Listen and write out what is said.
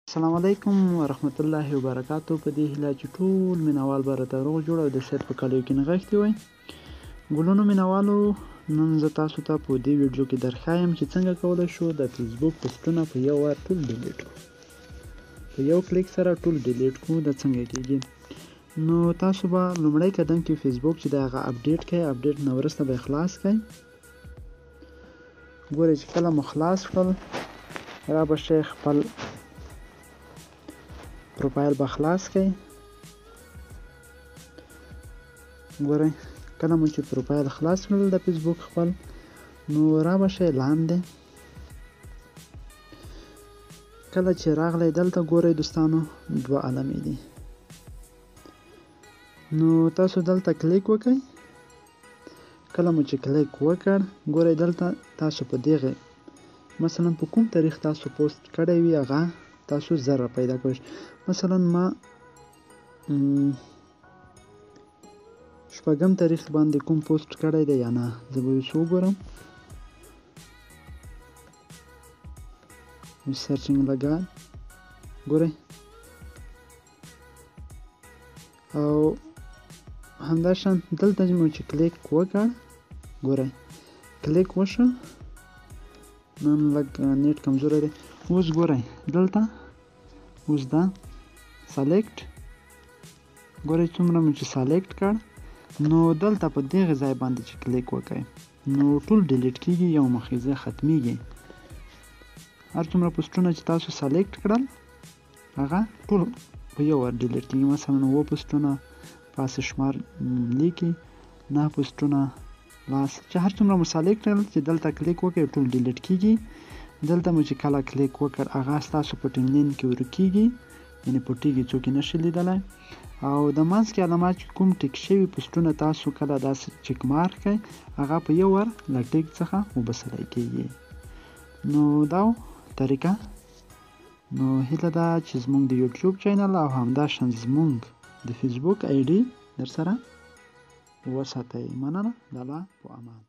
السلام علیکم ورحمت الله وبرکاتو. په دې هیله چې ټول مینوال به راته روغ جوړ او د صحت په کالیو کې نغښتي وئ. ګلونو مینوالو، نن زه تاسو ته په دې ویډیو کې درښایم چې څنګه کولی شو د فیسبوک پوسټونه په یو وار ټول ډیلیټ کړو. په یو کلیک سره ټول ډیلیټ کړو. دا څنګه کېږي؟ نو تاسو به لومړی قدم کې فیسبوک چې د هغه اپډیټ کوئ، اپډیټ نه وروسته به یې خلاص کړئ. ګورئ چې کله مو خلاص کړل را به شئ خپل پروفایل به خلاص کړئ. ګورئ کله مو چې پروفایل خلاص کړل د فیسبوک خپل، نو را به شئ لاندې. کله چې راغلی دلته ګورئ دوستانو دوه علامې دي، نو تاسو دلته کلیک وکړئ. کله مو چې کلیک وکړ ګورئ دلته تاسو په دغه مثلا په کوم تاریخ تاسو پوسټ کړی وي هغه تاسو زر پیدا کوئ. مثلا ما شپږم تاریخ باندې کوم پوسټ کړی دی یا نه، زه به یې وګورم. سرچینګ لګا ګورئ، او همداشان دلته مو چې کلیک وکړ ګورئ کلیک وشو. نن لږ نیټ کمزوری دی. اوس ګورئ دلته اوس دا سلیکټ، ګورئ څومره مو چې سلیکټ کړ، نو دلته په دغه ځای باندې چې کلیک وکړئ نو ټول ډیلیټ کیږي، یو مخیزه ختمیږي. هر څومره پوسټونه چې تاسو سلیکټ کړل هغه ټول په یو وار ډیلیټ کیږي. مثلا 9 پوسټونه پاس شمار لیکي، 9 پوسټونه لاس چې هر څومره مو سلیکټ کړل چې دلته کلیک وکړئ ټول ډیلیټ کیږي. دلته مو چې کله کلیک وکړ هغه ستاسو په ټایملاین کې ورکیږي، یعنې پټیږي، څوک یې نشي لیدلی. او د منځ کې علامات چې کوم ټیک شوي پوسټونه تاسو کله داسې چک مارک کړئ هغه په یو وار له ټیک څخه وباسلی کیږي. نو دا طریقه، نو هیله ده چې زموږ د یوټیوب چینل او همداشان زموږ د فیسبوک آی ډي در سره وساتئ. مننه. د الله په امان.